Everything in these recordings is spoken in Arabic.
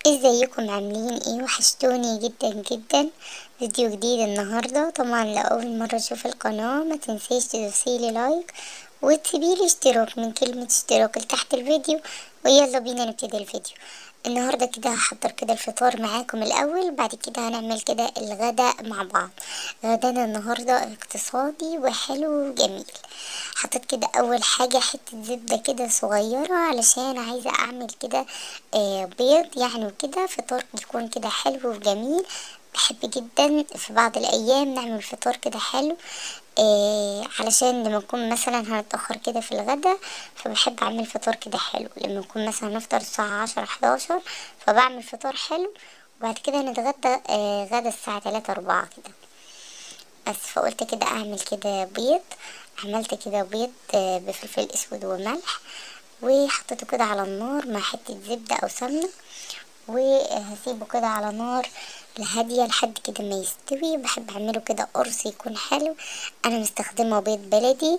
ازيكم عاملين ايه؟ وحشتوني جدا جدا. فيديو جديد النهارده. طبعا لأول مرة تشوف القناة ما تنسيش تدوسيلي لايك وتسيبيلي اشتراك من كلمة اشتراك اللي تحت الفيديو. ويلا بينا نبتدي الفيديو. النهارده كده هحضر كده الفطار معاكم الاول، بعد كده هنعمل كده الغداء مع بعض. غدانا النهارده اقتصادي وحلو وجميل. حطيت كده اول حاجة حتة زبدة كده صغيرة علشان عايزة اعمل كده بيض يعني، وكده فطار يكون كده حلو وجميل. بحب جدا في بعض الايام نعمل فطار كده حلو، علشان لما نكون مثلا هنتأخر كده في الغدا، فبحب اعمل فطار كده حلو. لما نكون مثلا نفطر الساعة 10 11 فبعمل فطار حلو، وبعد كده نتغدى غدا الساعة 3 4 كده. بس فقلت كده اعمل كده بيض. عملت كده بيض بفلفل اسود وملح، وحطيته كده على النار مع حتة زبدة او سمنة، وهسيبه كده على نار هادية لحد كده ما يستوي. بحب اعمله كده قرص يكون حلو. انا مستخدمة بيض بلدي،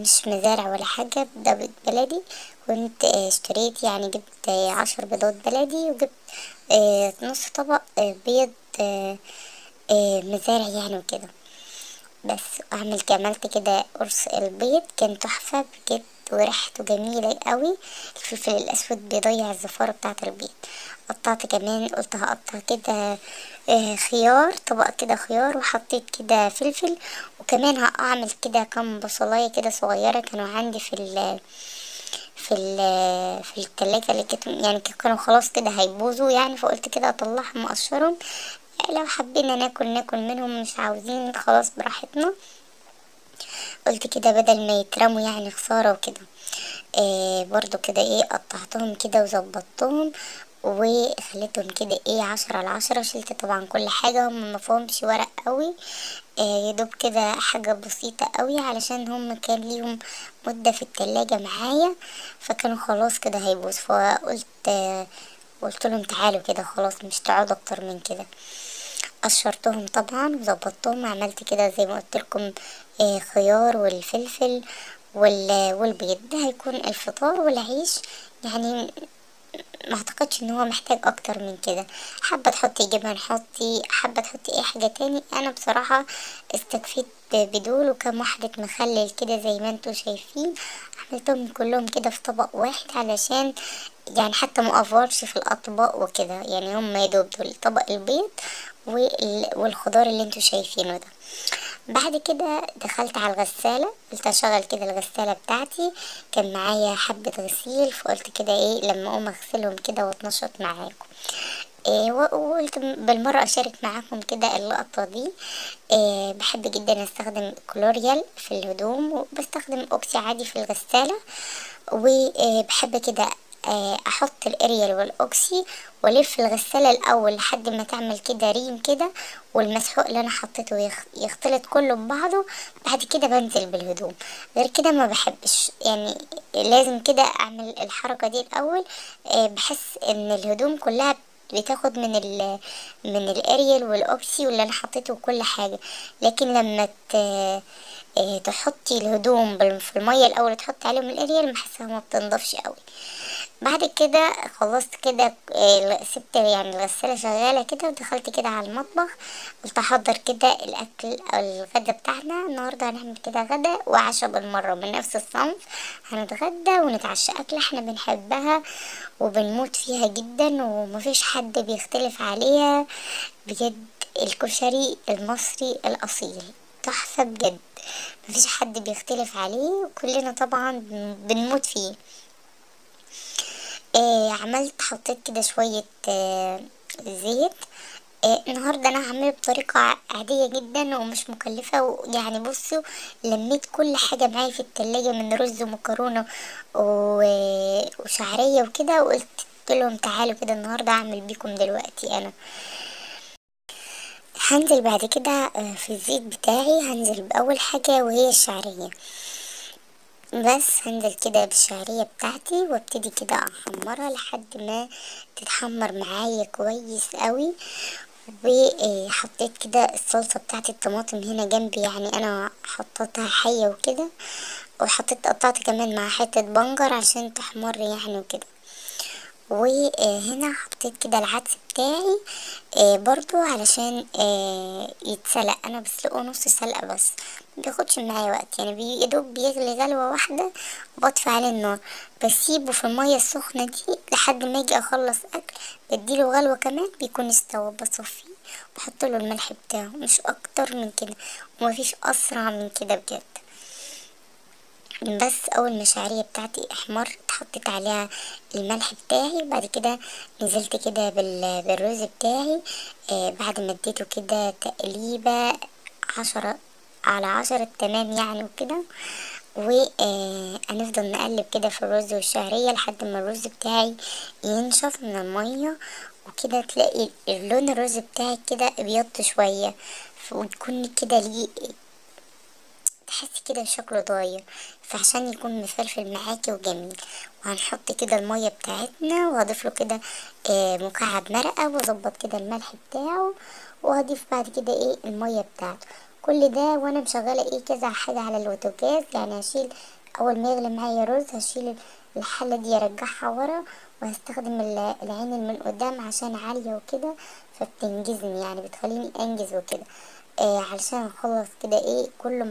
مش مزارع ولا حاجة، ده بيض بلدي. كنت اشتريت يعني، جبت 10 بيضات بلدي، وجبت نص طبق بيض مزارع يعني وكده. بس عملت كده قرص البيض كان تحفة بجد، وريحته جميلة قوي. الفلفل الأسود بيضيع الزفارة بتاعة البيض. قطعت كمان، قلت هقطع كده خيار، طبق كده خيار، وحطيت كده فلفل. وكمان هعمل كده كام بصلاية كده صغيرة كانوا عندي في التلاجة، اللي كانت يعني كانوا خلاص كده هيبوظوا يعني، فقلت كده اطلعهم اقشرهم. لو حبينا ناكل منهم، مش عاوزين خلاص براحتنا. قلت كده بدل ما يترموا يعني خسارة وكده. برضو كده قطعتهم كده وظبطتهم، وخليتهم كده 10 على 10. شلت طبعا كل حاجة، هم مفهومش ورق قوي. يدوب كده حاجة بسيطة قوي، علشان هم كان ليهم مدة في التلاجة معايا، فكانوا خلاص كده هيبوظ. فقلت قلت لهم تعالوا كده خلاص، مش تقعدوا اكتر من كده. قشرتهم طبعا وظبطتهم. عملت كده زي ما قلت لكم، خيار والفلفل والبيض. ده هيكون الفطار والعيش يعني. ما اعتقدش ان هو محتاج اكتر من كده. حابه تحطي جبن حطي، حابه تحطي اي حاجه تاني. انا بصراحه استكفيت بدول وكم واحده مخلل كده زي ما انتوا شايفين. عملتهم كلهم كده في طبق واحد، علشان يعني حتى ما افورش في الاطباق وكده يعني. هم يدوب دول طبق البيض والخضار اللي انتوا شايفينه ده. بعد كده دخلت على الغسالة، قلت اشغل كده الغسالة بتاعتي. كان معايا حبة غسيل، فقلت كده لما اقوم اغسلهم كده واتنشط معاكم. وقلت بالمرة اشارك معاكم كده اللقطة دي. بحب جدا استخدم كلوريال في الهدوم، وبستخدم اوكسي عادي في الغسالة. وبحب كده احط الاريال والاوكسي، والف الغسالة الاول لحد ما تعمل كده ريم كده، والمسحوق اللي انا حطيته يختلط كله ببعضه. بعد كده بنزل بالهدوم. غير كده ما بحبش يعني، لازم كده اعمل الحركة دي الاول. بحس ان الهدوم كلها بتاخد من الاريال والاوكسي واللي انا حطيته وكل حاجة. لكن لما تحطي الهدوم في المية الاول، تحطي عليهم الاريال، بحسها ما بتنضفش قوي. بعد كده خلصت كده، سبت يعني الغسالة شغالة كده، ودخلت كده على المطبخ. قلت احضر كده الاكل او الغدا بتاعنا. النهاردة هنعمل كده غدا وعشاء بالمرة من نفس الصنف. هنتغدى ونتعشى اكلة احنا بنحبها وبنموت فيها جدا، ومفيش حد بيختلف عليها بجد. الكشري المصري الاصيل تحفة بجد، مفيش حد بيختلف عليه، وكلنا طبعا بنموت فيه. حطيت كده شوية زيت. النهاردة انا هعمله بطريقة عادية جدا ومش مكلفة، يعني بصوا، لميت كل حاجة معايا في التلاجة من رز ومكرونة وشعرية وكده، وقلت لهم تعالوا كده النهاردة اعمل بيكم دلوقتي. انا هنزل بعد كده في الزيت بتاعي. هنزل بأول حاجة وهي الشعرية. بس هنزل كده بالشعرية بتاعتي، وابتدي كده احمرها لحد ما تتحمر معايا كويس قوي. وحطيت كده الصلصة بتاعت الطماطم هنا جنبي، يعني انا حطيتها حية وكده. قطعت كمان مع حتة بنجر عشان تحمر يعني وكده. وهنا حطيت كده العدس بتاعي برضو علشان يتسلق. انا بسلقه نص سلقة بس، مبياخدش معايا وقت يعني، يدوب بيغلي غلوة واحدة وبطفي عليه النار، بسيبه في المية السخنة دي لحد ما اجي اخلص اكل، بديله غلوة كمان بيكون استوى، بصفيه بحطله الملح بتاعه، مش اكتر من كده، ومفيش اسرع من كده بجد. بس اول ما الشعرية بتاعتي احمرت حطيت عليها الملح بتاعي، بعد كده نزلت كده بالرز بتاعي بعد ما اديته كده تقليبة 10 على 10 تمام يعني وكده. وهنفضل نقلب كده في الرز والشعرية لحد ما الرز بتاعي ينشف من المية وكده، تلاقي لون الرز بتاعي كده ابيض شوية، وتكون كده ليه، تحسي كده شكله اتغير، فعشان يكون مفلفل معاكي وجميل. وهنحط كده المية بتاعتنا، وهضيف له كده مكعب مرقة، واظبط كده الملح بتاعه، وهضيف بعد كده المية بتاعته. كل ده وانا مشغلة كذا حاجة على البوتاجاز، يعني هشيل اول ما يغلي معايا رز، هشيل الحلة دي ارجعها ورا، وهستخدم العين اللي من قدام عشان عالية وكده، فبتنجزني يعني بتخليني انجز وكده. علشان نخلص كده كله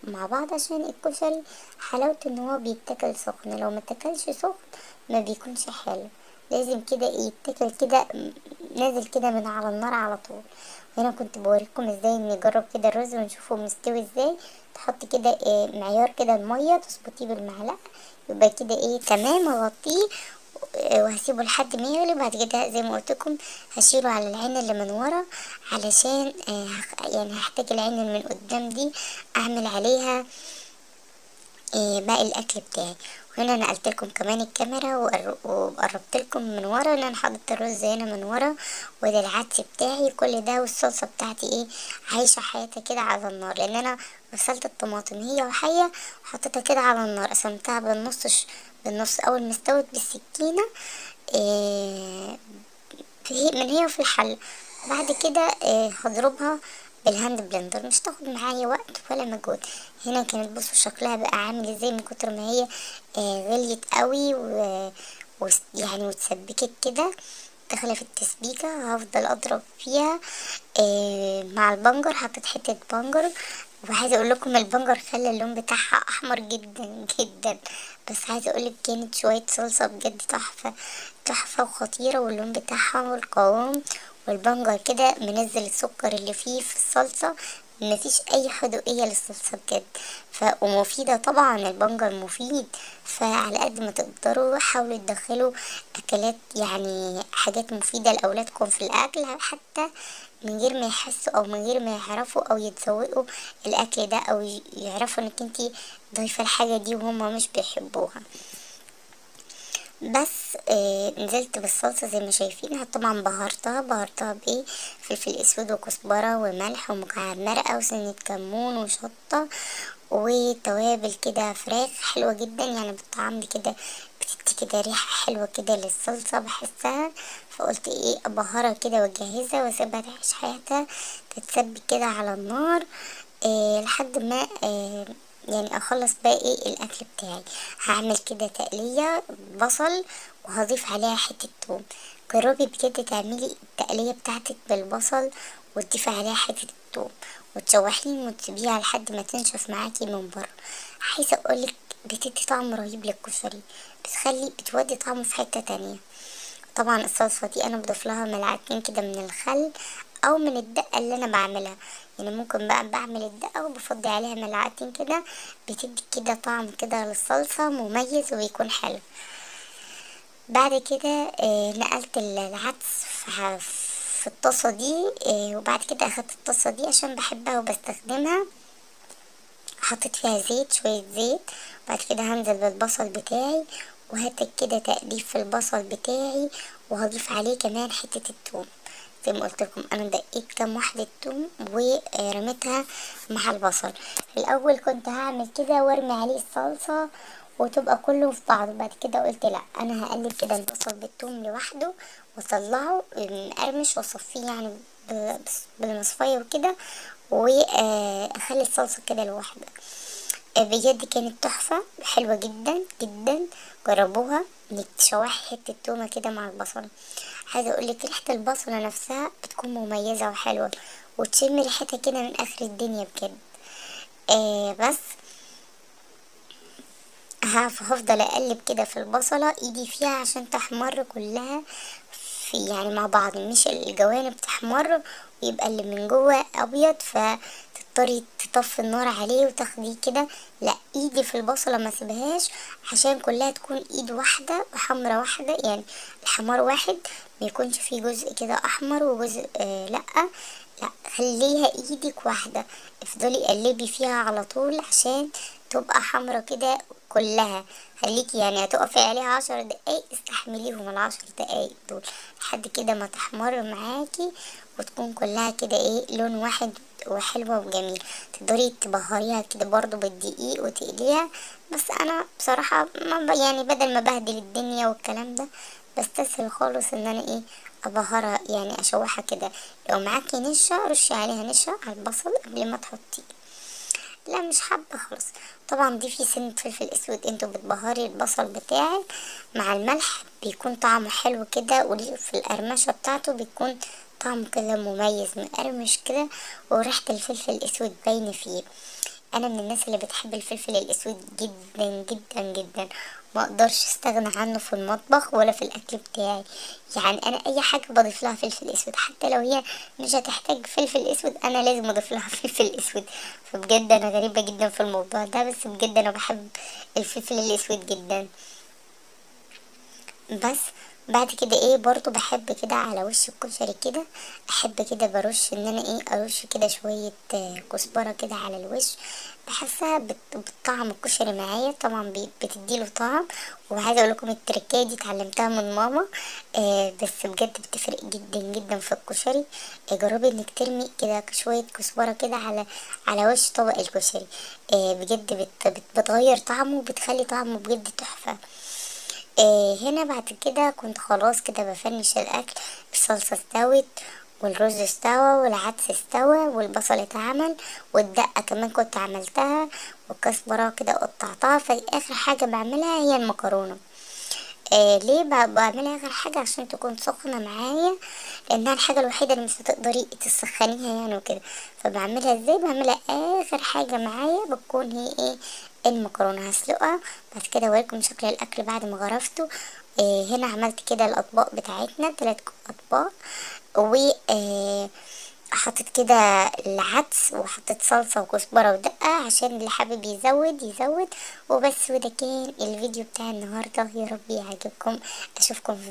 مع بعض، عشان الكشري حلاوته ان هو بيتاكل سخن، لو ما اتاكلش سخن ما بيكونش حلو، لازم كده يتاكل كده نازل كده من على النار على طول. هنا كنت بوريكم ازاي نجرب كده الرز ونشوفه مستوي ازاي. تحط كده معيار كده المية، تظبطيه بالمعلقة، يبقى كده تمام. اغطيه وهسيبه لحد ما يغلي. بعد كده زي ما قلت لكم هشيله على العين اللي من ورا، علشان يعني هحتاج العين اللي من قدام دي اعمل عليها باقي الاكل بتاعي. وهنا نقلت لكم كمان الكاميرا وقربت لكم من ورا ان انا حطيت الرز هنا من ورا، وده العدس بتاعي كل ده، والصلصه بتاعتي عايشه حياتها كده على النار، لان انا غسلت الطماطم هي وحيه وحطيتها كده على النار، قسمتها بالنص اول ما استوت بالسكينه من هي وفي الحل. بعد كده هضربها بالهاند بلندر، مش تاخد معايا وقت ولا مجهود. هنا كانت بصوا شكلها بقى عامل ازاي من كتر ما هي غليت قوي يعني واتسبكت كده، داخله في التسبيكه. هفضل اضرب فيها مع البنجر، حطيت حته بنجر، وعايزه اقول لكم البنجر خلى اللون بتاعها احمر جدا جدا، بس عايزه اقول لك كانت شويه صلصه بجد تحفه تحفه وخطيره، واللون بتاعها والقوام، والبنجر كده منزل السكر اللي فيه في الصلصه، مفيش اي حدوقيه للصلصه بجد. ومفيده طبعا، البنجر مفيد، فعلى قد ما تقدروا حاولوا تدخلوا اكلات يعني حاجات مفيده لاولادكم في الاكل، حتى من غير ما يحسوا او من غير ما يعرفوا او يتذوقوا الاكل ده، او يعرفوا انك انتي ضايفه الحاجه دي وهما مش بيحبوها. بس نزلت بالصلصة زي ما شايفينها، طبعا بهرتها فلفل اسود وكزبرة وملح ومكعب مرقة وسنة كمون وشطة وتوابل كده فراخ حلوة جدا، يعني بالطعم دي كده بتدي كده ريحة حلوة كده للصلصة بحسها. فقلت ابهرها كده واجهزها واسيبها تعيش حياتها تتسبك كده على النار لحد ما يعني اخلص باقي الاكل بتاعي. هعمل كده تقلية بصل وهضيف عليها حتة توم. جربي بجد تعملي التقلية بتاعتك بالبصل وتضيفي عليها حتة التوم وتشوحيه وتسيبيها لحد ما تنشف معاكي من بره. عايزة اقولك بتدي طعم رهيب للكشري، بتودي طعمه في حتة تانية. طبعا الصلصة دي انا بضيف لها ملعقتين كده من الخل او من الدقة اللي انا بعملها، يعني ممكن بقى بعمل الدقة وبفضي عليها ملعقتين كده، بتدي كده طعم كده للصلصة مميز وبيكون حلو. بعد كده نقلت العدس في الطاسة دي وبعد كده اخدت الطاسة دي عشان بحبها وبستخدمها، حطيت فيها زيت شوية زيت. بعد كده هنزل بالبصل بتاعي وهتك كده تقليب في البصل بتاعي، وهضيف عليه كمان حتة التوم. زي ما قلت لكم انا دقيت كام واحدة توم ورميتها مع البصل. في الاول كنت هعمل كده وارمي عليه الصلصة وتبقى كله في بعض، بعد كده قلت لا، انا هقلب كده البصل بالثوم لوحده واطلعه مقرمش واصفيه يعني بالمصفية وكده، واخلي الصلصة كده لوحدها. بجد كانت تحفة حلوة جدا جدا، جربوها انك تشوحي حتة تومة كده مع البصلة. عايزة اقولك ريحة البصلة نفسها بتكون مميزة وحلوة، وتشم ريحتها كده من اخر الدنيا بجد. بس هفضل اقلب كده في البصلة ايدي فيها عشان تحمر كلها في يعني مع بعض، مش الجوانب تحمر ويبقى اللي من جوه ابيض فتضطري تطفي النار عليه وتاخديه كده. لا، ايدي في البصلة ما سيبهاش عشان كلها تكون ايد واحدة وحمرة واحدة، يعني الحمار واحد، ما يكونش فيه جزء كده احمر وجزء لا لا، خليها ايدك واحدة. افضلي قلبي فيها على طول عشان تبقى حمرة كده كلها. خليكي يعني هتقفي عليها 10 دقايق، استحمليهم ال10 دقايق دول لحد كده ما تحمر معاكي وتكون كلها كده لون واحد وحلوة وجميل. تقدري تبهريها كده برضو بالدقيق وتقليها. بس انا بصراحة ما يعني بدل ما بهدل الدنيا والكلام ده، بستسهل خالص ان انا ابهرها، يعني اشوحها كده. لو معاكي نشا رشي عليها نشا على البصل قبل ما تحطيه. لا مش حابة خلاص. طبعا دي في سنة فلفل اسود، انتوا بتبهري البصل بتاعك مع الملح بيكون طعمه حلو كده، وفي القرمشة بتاعته بيكون طعمه كده مميز مقرمش كده، وريحة الفلفل الاسود باينة فيه. انا من الناس اللي بتحب الفلفل الاسود جدا جدا جدا، ما اقدرش استغنى عنه في المطبخ ولا في الاكل بتاعي. يعني انا اي حاجه بضيف لها فلفل اسود، حتى لو هي مش هتحتاج فلفل اسود انا لازم اضيف لها فلفل اسود. فبجد انا غريبه جدا في الموضوع ده، بس بجد انا بحب الفلفل الاسود جدا. بس بعد كده برضو بحب كده على وش الكشري كده، احب كده برش ان انا ارش كده شوية كزبرة كده على الوش. بحسها بتطعم الكشري معايا طبعا، بتديله طعم. وعايزه اقول لكم التركية دي اتعلمتها من ماما. بس بجد بتفرق جدا جدا في الكشري. جربي انك ترمي كده شوية كزبرة كده على وش طبق الكشري. بجد بتغير طعمه وبتخلي طعمه بجد تحفة. هنا بعد كده كنت خلاص كده بفنش الاكل. الصلصة استوت، والرز استوى، والعدس استوى، والبصل اتعمل، والدقة كمان كنت عملتها، والكزبرة كده قطعتها. فاخر حاجة بعملها هي المكرونة. ليه بعملها اخر حاجة؟ عشان تكون سخنة معايا، لانها الحاجة الوحيدة اللي مش هتقدري تسخنيها يعني وكده. فبعملها ازاي؟ بعملها اخر حاجة معايا، بتكون هي المكرونة. هسلقها بعد كده اوريكم شكل الاكل بعد ما غرفته. هنا عملت كده الاطباق بتاعتنا 3 اطباق، و حطيت كده العدس، وحطيت صلصة وكزبرة ودقة عشان اللي حابب يزود يزود. وبس، وده كان الفيديو بتاع النهاردة. يا رب يعجبكم. اشوفكم في